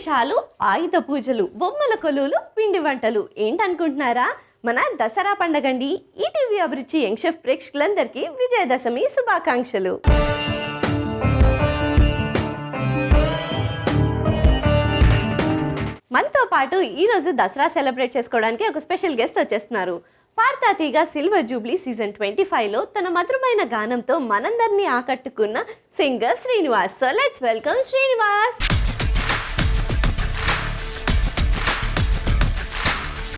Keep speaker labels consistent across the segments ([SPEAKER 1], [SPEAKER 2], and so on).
[SPEAKER 1] విశేషాలు, ఆయుధ పూజలు, బొమ్మల కొలువులు, పిండి వంటలు ఏంటనుకుంటున్నారా? మన దసరా పండగండి. ఈటీవీ అభిరుచి యంగ్ షెఫ్ ప్రేక్షకులందరికీ విజయదశమి శుభాకాంక్షలు. మనతో పాటు ఈరోజు దసరా సెలబ్రేట్ చేసుకోవడానికి ఒక స్పెషల్ గెస్ట్ వచ్చేస్తున్నారు. పాడతా తీగ సిల్వర్ జూబ్లీ సీజన్ 25లో తన మధురమైన గానంతో మనందరినీ ఆకట్టుకున్న singer Srinivas. So let's welcome Srinivas.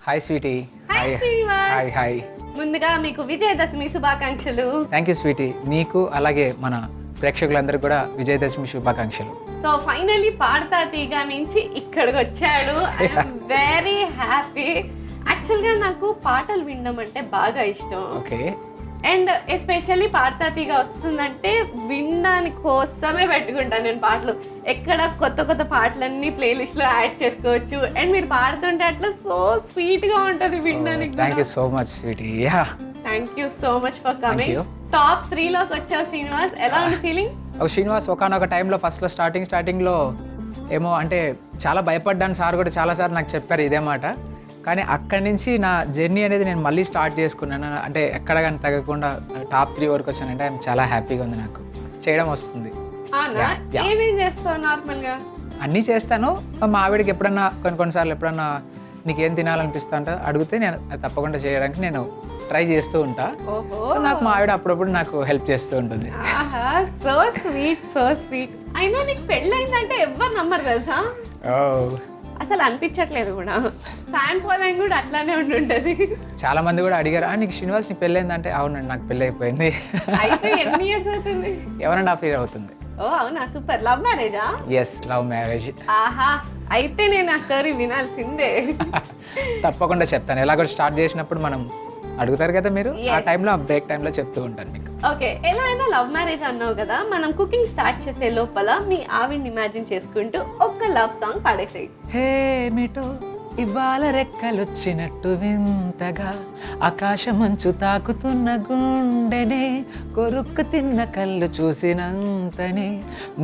[SPEAKER 2] Hi Sweety.
[SPEAKER 1] Hi Srinivas.
[SPEAKER 2] Hi hi.
[SPEAKER 1] ముందుగా మీకు విజయదశమి శుభాకాంక్షలు.
[SPEAKER 2] Thank you Sweety. నీకు అలాగే మన ప్రేక్షకులందరూ కూడా విజయదశమి శుభాకాంక్షలు.
[SPEAKER 1] సో ఫైనలీ పాడతా తీగ నుంచి ఇక్కడికి వచ్చాడు. I'm very happy. యాక్చువల్గా నాకు పాటలు వినడం అంటే బాగా ఇష్టం.
[SPEAKER 2] ఓకే.
[SPEAKER 1] అండ్ ఎస్పెషల్లీ పాడతా తీగ వస్తుందంటే వినడానికి కోసమే పెట్టుకుంటాను నేను పాటలు. ఎక్కడ కొత్త కొత్త పాటలన్నీ ప్లేలిస్ట్లో యాడ్ చేసుకోవచ్చు. అండ్ మీరు పాడుతుంటే అట్లా సో స్వీట్గా ఉంటుంది వినడానికి.
[SPEAKER 2] Thank you so much sweetie. Yeah,
[SPEAKER 1] thank you so much for coming. Top 3లోకి వచ్చావు శ్రీనివాస్. ఎలా ఉంది ఫీలింగ్?
[SPEAKER 2] శ్రీనివాస్ ఒకనొక టైంలో ఫస్ట్లో స్టార్టింగ్లో ఏమో అంటే చాలా భయపడ్డాను. సార్ కూడా చాలాసార్లు నాకు చెప్పారు ఇదే మాట. కానీ అక్కడి నుంచి నా జర్నీ అనేది నేను మళ్ళీ స్టార్ట్ చేసుకున్నాను. అంటే ఎక్కడ కానీ తగ్గకుండా టాప్ 3 వరకు వచ్చానంటే ఐఎమ్ చాలా హ్యాపీగా ఉంది. నాకు చేయడం వస్తుంది.
[SPEAKER 1] ఏమేం చేస్తావు నార్మల్గా?
[SPEAKER 2] అన్నీ చేస్తాను. మా ఆవిడకి ఎప్పుడన్నా కొన్నిసార్లు ఎప్పుడన్నా నీకేం తినాలనిపిస్తా అంటే అడిగితే నేను తప్పకుండా చేయడానికి నేను ట్రై చేస్తూ ఉంటా. సో నాకు మా ఆవిడ అప్పుడప్పుడు నాకు హెల్ప్ చేస్తూ ఉంటుంది.
[SPEAKER 1] So sweet, so sweet. అయినా నీకు పెళ్ళయిందంటే ఎవ్వరు నమ్మరు తెలుసా? అసలు అనిపించట్లేదు కూడా. ఫ్యాన్ ఫాలోయింగ్ కూడా అట్లానే ఉంటుంటది.
[SPEAKER 2] చాలా మంది కూడా అడిగారు, నీకు శ్రీనివాస్ నీకు పెళ్ళి అయిందంటే అవునండి నాకు పెళ్ళి అయిపోయింది.
[SPEAKER 1] అయితే ఎన్ని ఇయర్స్ అవుతుంది?
[SPEAKER 2] 1.5 years అవుతుంది.
[SPEAKER 1] ఓ అవునా, సూపర్. లవ్ మ్యారేజా?
[SPEAKER 2] Yes, love marriage.
[SPEAKER 1] ఆహా, అయితే నేను ఆ స్టోరీ వినాల్సిందే.
[SPEAKER 2] తప్పకుండా చెప్తాను. ఎలా కూడా స్టార్ట్ చేసినప్పుడు మనం అడుగుతారు కదా మీరు, ఆ టైంలో బ్రేక్ టైంలో చెప్తూ ఉంటాను మీకు.
[SPEAKER 1] ఓకే, ఎలా అయినా లవ్ మ్యారేజ్ అన్నావు కదా, మనం కుకింగ్ స్టార్ట్ చేసే లోపల మీ ఆవిడ్ని ఇమాజిన్ చేసుకుంటూ ఒక్క లవ్ సాంగ్ పాడేసేయి.
[SPEAKER 2] హే మిటో ఇవాళ రెక్కలొచ్చినట్టు వింతగా ఆకాశమంచు తాకుతున్న గుండెనే కొరుక్కు తిన్న కళ్ళు చూసినంతనే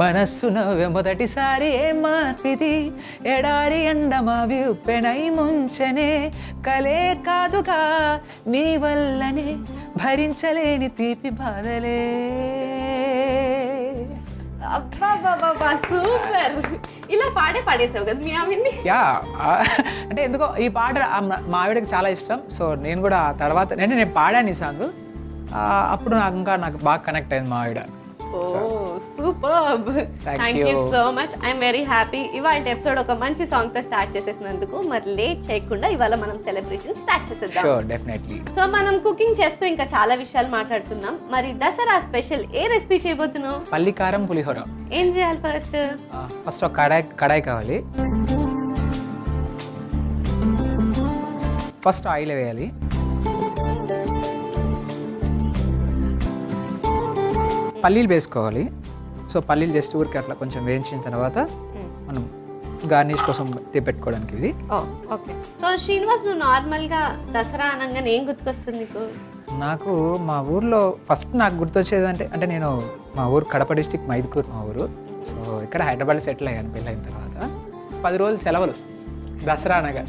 [SPEAKER 2] మనస్సు నవ్వే మొదటిసారి ఏ మార్పిది ఎడారి ఎండమావి ఉప్పెనై ముంచనే కలే కాదుగా నీ వల్లనే భరించలేని తీపి బాధలే.
[SPEAKER 1] అబ్బా సూపర్. ఇలా పాడేసావు కదా మీ ఆవిడ్ని?
[SPEAKER 2] యా, అంటే ఎందుకో ఈ పాట మా ఆవిడకి చాలా ఇష్టం. సో నేను కూడా తర్వాత నేను పాడాను ఈ సాంగ్. అప్పుడు నాకు బాగా కనెక్ట్ అయింది మా ఆవిడ.
[SPEAKER 1] Superb. Thank you so much. I'm very happy. ఇవాళ ఎపిసోడ్ ఒక మంచి సాంగ్ తో స్టార్ట్ చేసేసినందుకు. మరి లేట్ చేయకుండా ఇవాళ మనం సెలబ్రేషన్ స్టార్ట్ చేసేద్దాం.
[SPEAKER 2] Sure, definitely.
[SPEAKER 1] సో మనం కుకింగ్ చేస్తూ ఇంకా చాలా విషయాలు మాట్లాడుతున్నాం. మరి దసరా స్పెషల్ ఏ రెసిపీ చేయబోతున్నావు?
[SPEAKER 2] పల్లి కారం పులిహోర.
[SPEAKER 1] ఏం చేయాలి ఫస్ట్?
[SPEAKER 2] ఒక కడాయి కావాలి. ఫస్ట్ ఆయిల్ వేయాలి. పల్లీలు వేసుకోవాలి. సో పల్లీలు జస్ట్ ఊరికి అట్లా కొంచెం వేయించిన తర్వాత మనం గార్నిష్ కోసం పెట్టుకోవడానికి ఇది.
[SPEAKER 1] ఓకే. సో శ్రీనివాస్, నువ్వు నార్మల్గా దసరా అనగానే ఏం గుర్తుకొస్తుంది నీకు?
[SPEAKER 2] నాకు మా ఊర్లో ఫస్ట్ నాకు గుర్తొచ్చేది అంటే నేను మా ఊరు కడప డిస్టిక్ మైదుకూరు మా ఊరు. సో ఇక్కడ హైదరాబాద్ సెటిల్ అయ్యాను పెళ్ళైన తర్వాత. 10 రోజులు సెలవులు దసరా అనగా.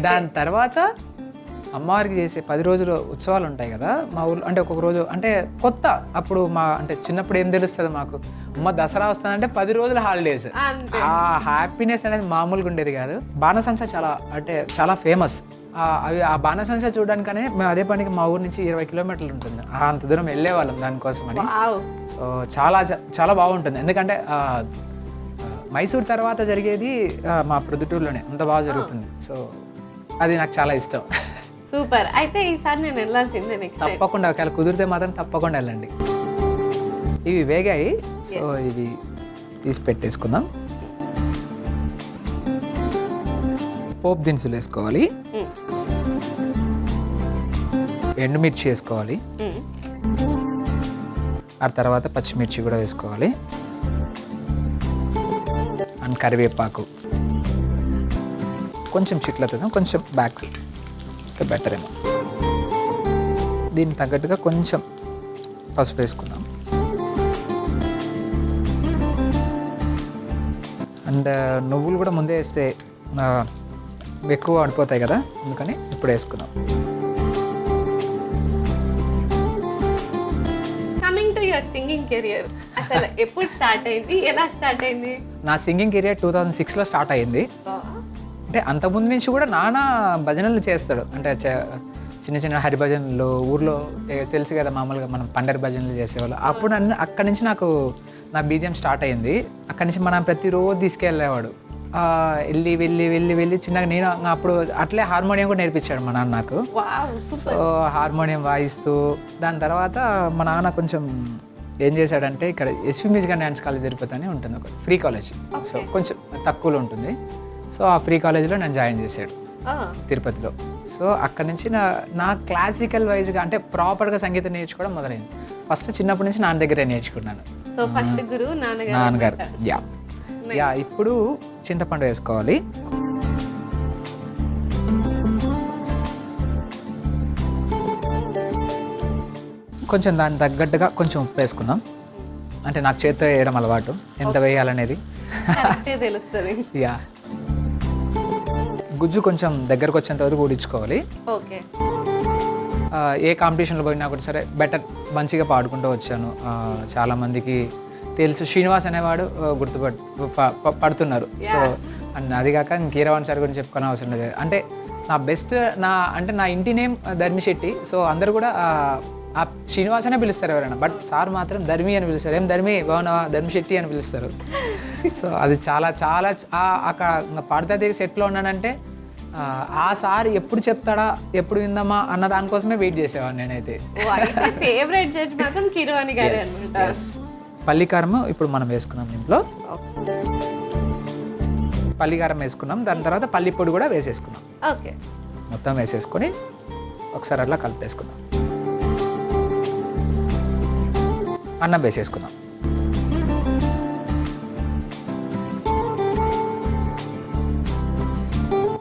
[SPEAKER 2] దాని తర్వాత అమ్మవారికి చేసే 10 రోజులు ఉత్సవాలు ఉంటాయి కదా మా ఊర్లో. అంటే ఒక్కొక్క రోజు అంటే కొత్త. అప్పుడు అంటే చిన్నప్పుడు ఏం తెలుస్తుంది మాకు, అమ్మ దసరా వస్తుందంటే 10 రోజులు హాలిడేస్. ఆ హ్యాపీనెస్ అనేది మామూలుగా ఉండేది కాదు. బాణసంచ చాలా ఫేమస్. ఆ బాణసంచ చూడడానికనే మేము అదే పనికి మా ఊరు నుంచి 20 kilometers ఉంటుంది. అంత దూరం వెళ్ళే వాళ్ళం దానికోసం అని. సో చాలా బాగుంటుంది. ఎందుకంటే మైసూర్ తర్వాత జరిగేది మా ప్రొద్దుటూరులోనే అంత బాగా జరుగుతుంది. సో అది నాకు చాలా ఇష్టం.
[SPEAKER 1] సూపర్. అయితే ఈసారి నేను వెళ్ళాల్సిందే నెక్స్ట్.
[SPEAKER 2] తప్పకుండా, ఒకవేళ కుదిరితే మాత్రం తప్పకుండా వెళ్ళండి. ఇవి వేగాయి. సో ఇవి తీసి పెట్టేసుకుందాం. పోపు దినుసులు వేసుకోవాలి. ఎండుమిర్చి వేసుకోవాలి. ఆ తర్వాత పచ్చిమిర్చి కూడా వేసుకోవాలి. అండ్ కరివేపాకు కొంచెం చిట్లతో కొంచెం బ్యాక్ బెటర్ ఏమో. దీనికి తగ్గట్టుగా కొంచెం పసుపు వేసుకుందాం. అండ్ నువ్వులు కూడా ముందే వేస్తే ఎక్కువ పడిపోతాయి కదా, అందుకని ఇప్పుడు వేసుకుందాం.
[SPEAKER 1] Coming to your singing career, అసలు ఎప్పుడు స్టార్ట్ అయింది, ఎలా స్టార్ట్ అయింది?
[SPEAKER 2] నా సింగింగ్ కెరియర్ 2006లో స్టార్ట్ అయ్యింది. అంటే అంతకుముందు నుంచి కూడా నాన్న భజనలు చేస్తాడు, అంటే చిన్న చిన్న హరిభజనలు ఊర్లో తెలుసు కదా, మామూలుగా మనం పండరి భజనలు చేసేవాళ్ళు. అప్పుడు అక్కడి నుంచి నాకు నా బీజిఎం స్టార్ట్ అయింది. అక్కడి నుంచి మనం ప్రతిరోజు తీసుకెళ్ళేవాడు. వెళ్ళి వెళ్ళి వెళ్ళి వెళ్ళి చిన్నగా నేను అప్పుడు అట్లే హార్మోనియం కూడా నేర్పించాడు మా నాన్న నాకు. సో హార్మోనియం వాయిస్తూ దాని తర్వాత మా నాన్న కొంచెం ఏం చేశాడంటే, ఇక్కడ SV music and dance college Tirupati అని ఉంటుంది, ఒక ఫ్రీ కాలేజ్. సో కొంచెం తక్కువలో ఉంటుంది. సో ఆ ఫ్రీ కాలేజ్లో నేను జాయిన్ చేశాడు తిరుపతిలో. సో అక్కడి నుంచి నా క్లాసికల్ వైజ్గా అంటే ప్రాపర్గా సంగీతం నేర్చుకోవడం మొదలైంది. ఫస్ట్ చిన్నప్పటి నుంచి నాన్న దగ్గరే నేర్చుకున్నాను.
[SPEAKER 1] సో ఫస్ట్ గురువు
[SPEAKER 2] నాన్నగారు. యా ఇప్పుడు చింతపండు వేసుకోవాలి. కొంచెం దానికి తగ్గట్టుగా కొంచెం ఉప్పు వేసుకుందాం. అంటే నాకు చేతితో వేయడం అలవాటు, ఎంత వేయాలనేది
[SPEAKER 1] తెలుస్తుంది.
[SPEAKER 2] యా గుజ్జు కొంచెం దగ్గరకు వచ్చేంత వరకు ఉడించుకోవాలి.
[SPEAKER 1] ఓకే.
[SPEAKER 2] ఏ కాంపిటీషన్లో పోయినా కూడా సరే బెటర్ మంచిగా పాడుకుంటూ వచ్చాను. చాలామందికి తెలుసు, శ్రీనివాస్ అనేవాడు పడుతున్నారు. సో అది కాక కీరవాణి సార్ గురించి చెప్పుకునే అవసరం లేదు. అంటే నా బెస్ట్ నా ఇంటి నేమ్ ధర్మిశెట్టి. సో అందరు కూడా ఆ శ్రీనివాస్ అనే పిలుస్తారు ఎవరైనా, బట్ సార్ మాత్రం ధర్మి అని పిలుస్తారు. ఏం ధర్మి బాగున్నావా, ధర్మిశెట్టి అని పిలుస్తారు. సో అది చాలా చాలా అక్కడ పాడతాది సెట్లో ఉన్నానంటే ఆ సార్ ఎప్పుడు చెప్తాడా, ఎప్పుడు విందామా అన్న దానికోసమే వెయిట్ చేసేవాడిని నేనైతే.
[SPEAKER 1] ఫేవరెట్ జడ్జ్ మాత్రం కీరవాణి గారే అన్నమాట.
[SPEAKER 2] పల్లికారం ఇప్పుడు మనం వేసుకున్నాం దీంట్లో. పల్లికారం వేసుకున్నాం, దాని తర్వాత పల్లి పొడి కూడా వేసేసుకున్నాం.
[SPEAKER 1] ఓకే.
[SPEAKER 2] మొత్తం వేసేసుకొని ఒకసారి అట్లా కలిపేసుకుందాం. అన్నం వేసేసుకుందాం.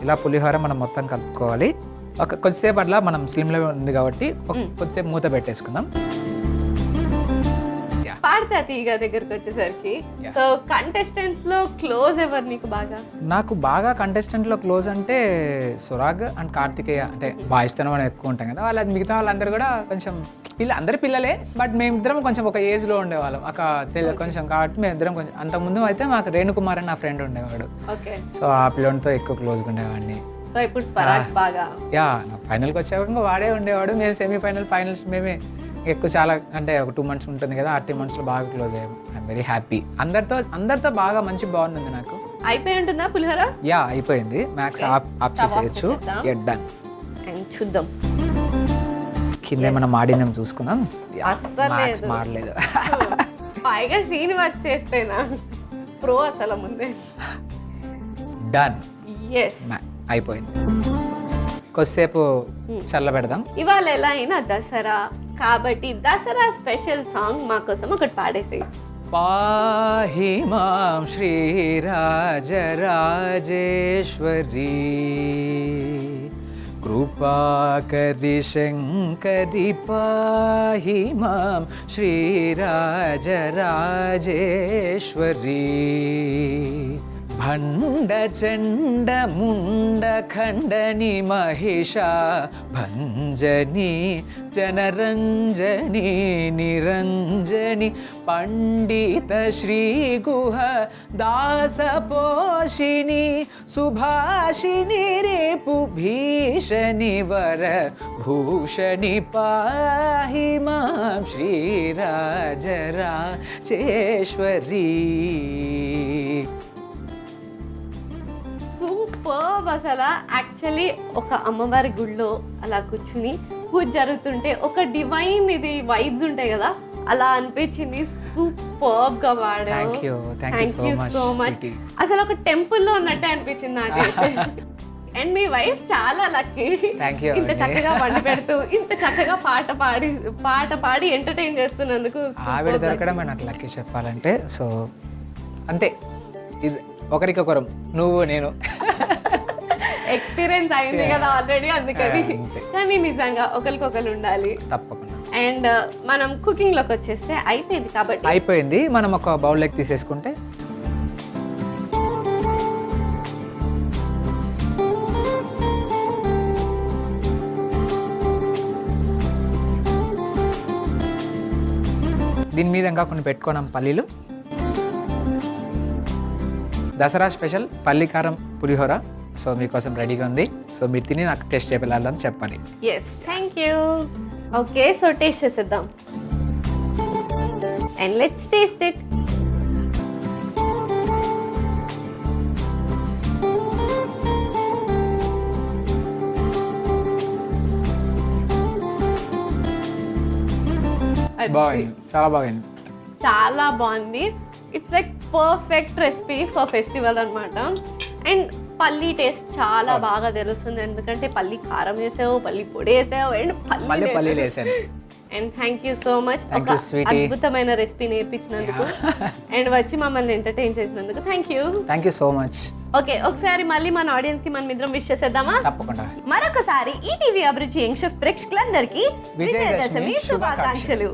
[SPEAKER 2] ఇలా పులిహోర మనం మొత్తం కలుపుకోవాలి. కొద్దిసేపు అట్లా మనం స్లిమ్లో ఉంది కాబట్టి కొద్దిసేపు మూత పెట్టేసుకుందాం.
[SPEAKER 1] పాడతా తీగ దగ్గరకు వచ్చేసరికి, సో కంటెస్టెంట్స్ లో క్లోజ్ ఎవరు నీకు బాగా?
[SPEAKER 2] నాకు బాగా కంటెస్టెంట్ లో క్లోజ్ అంటే సురాగ్ అండ్ కార్తికేయ. అంటే బాయిస్తనం అని ఎక్కువ ఉంటాం కదా, వాళ్ళ మిగతా వాళ్ళందరూ కూడా కొంచెం అందరు పిల్లలే, బట్ మేమిద్దరం కొంచెం ఒక ఏజ్ లో ఉండేవాళ్ళం కొంచెం. కాబట్టి మేమిద్దరం కొంచెం, అంతకుముందు అయితే మాకు రేణుకుమార్ అని నా ఫ్రెండ్ ఉండేవాడు. సో ఆ పిల్లలతో ఎక్కువ క్లోజ్గా ఉండేవాడిని.
[SPEAKER 1] సో ఇప్పుడు బాగా
[SPEAKER 2] ఫైనల్కి వచ్చేవాడు వాడే ఉండేవాడు. మేము సెమీఫైనల్ ఫైనల్స్ మేమే ఎక్కువ చాలా, అంటే ఒక 2 months ఉంటుంది కదా, ఆ 2 monthsలో బాగా క్లోజ్ అయ్యాము. I'm very happy. అందరితో బాగా మంచి బాగుంది నాకు.
[SPEAKER 1] అయిపోయి ఉంటుందా పులిహోర?
[SPEAKER 2] యా అయిపోయింది. మ్యాక్స్ ఆఫ్ చేసేయచ్చు. డన్.
[SPEAKER 1] చూద్దాం.
[SPEAKER 2] కింద ఏమైనా మాడినం చూసుకున్నాం.
[SPEAKER 1] అస్సలు
[SPEAKER 2] మాడలేదు.
[SPEAKER 1] పైగా శ్రీనివాస్ చేస్తేనా ప్రో అసలు ముందే.
[SPEAKER 2] డన్.
[SPEAKER 1] ఎస్
[SPEAKER 2] అయిపోయింది. కొద్దిసేపు చల్లబెడదాం.
[SPEAKER 1] ఇవాళ ఎలా అయినా దసరా కాబట్టి దసరా స్పెషల్ సాంగ్ మా కోసం ఒకటి పాడేసి.
[SPEAKER 2] పాహి మాం శ్రీరాజరాజేశ్వరి కృపాకరి శంకరి పాహి మాం శ్రీరాజరాజేశ్వరి భండ చండ ముండ ఖండని మహిషా భంజని జనరంజని నిరంజని పండిత శ్రీ గుహ దాస పోషిణి సుభాషిణి రేపు భీషణి వర భూషణి పాహి మాం శ్రీరాజరాజేశ్వరి.
[SPEAKER 1] సూపర్. అసలు యాక్చువల్లీ ఒక అమ్మవారి గుడిలో అలా కూర్చుని పూజ జరుగుతుంటే ఒక డివైన్ ఇది వైబ్స్ ఉంటాయి కదా, అలా అనిపించింది. సూపర్ గా పాడావు. Thank you so much. అసలు ఒక టెంపుల్లో ఉన్నట్టే అనిపించింది నాకు. అండ్ మీ వైఫ్ చాలా లక్కీ. ఇంత చక్కగా వండి పెడుతూ ఇంత చక్కగా పాట పాడి ఎంటర్టైన్ చేస్తున్నందుకు
[SPEAKER 2] ఆవిడ దొరకడం నాకు లక్కీ చెప్పాలంటే. సో అంతే, ఇది ఒకరికొకరం, నువ్వు నేను.
[SPEAKER 1] ఎక్స్పీరియన్స్ అయింది కదా ఆల్రెడీ, అందుకని. కానీ నిజంగా ఒకరికొకరు ఉండాలి
[SPEAKER 2] తప్పకుండా.
[SPEAKER 1] అండ్ మనం కుకింగ్ లోకి వచ్చేస్తే అయిపోయింది కాబట్టి
[SPEAKER 2] అయిపోయింది. మనం ఒక బౌల్లోకి తీసేసుకుంటే దీని మీద ఇంకా కొన్ని పెట్టుకున్నాం పల్లీలు. దసరా స్పెషల్ పల్లి కారం పులిహోర సో మీకోసం రెడీగా ఉంది. సో మీరు తిని నాకు టేస్ట్ చేయాలని చెప్పాలి.
[SPEAKER 1] Yes, thank you. Okay, so taste చేసేద్దాం అండ్ లెట్స్ టేస్ట్ ఇట్.
[SPEAKER 2] బాగుంది, చాలా బాగుంది.
[SPEAKER 1] చాలా బాగుంది. It's like perfect recipe for festival అనమాట. అండ్ పల్లి టేస్ట్ చాలా బాగా తెలుస్తుంది, ఎందుకంటే పల్లి కారం వేసావు, పల్లి పొడి వేసావు అండ్
[SPEAKER 2] మళ్ళీ పల్లీలు వేసాను.
[SPEAKER 1] And thank you so much
[SPEAKER 2] Thank
[SPEAKER 1] ఒక
[SPEAKER 2] you, sweetie.
[SPEAKER 1] అద్భుతమైన రెసిపీ నేర్పించినందుకు అండ్ వచ్చి మమ్మల్ని ఎంటర్టైన్ చేసినందుకు thank you
[SPEAKER 2] so much.
[SPEAKER 1] Okay, ఒకసారి మళ్ళీ మన ఆడియన్స్ కి మనం ఇద్దరం విష్ చేసేద్దామా?
[SPEAKER 2] తప్పకుండా.
[SPEAKER 1] మరొకసారి ఈ టీవీ అభిరుచి యంగ్ షెఫ్ ప్రేక్షకులందరికీ
[SPEAKER 2] విజయదశమి
[SPEAKER 1] విజయదశమి శుభాకాంక్షలు.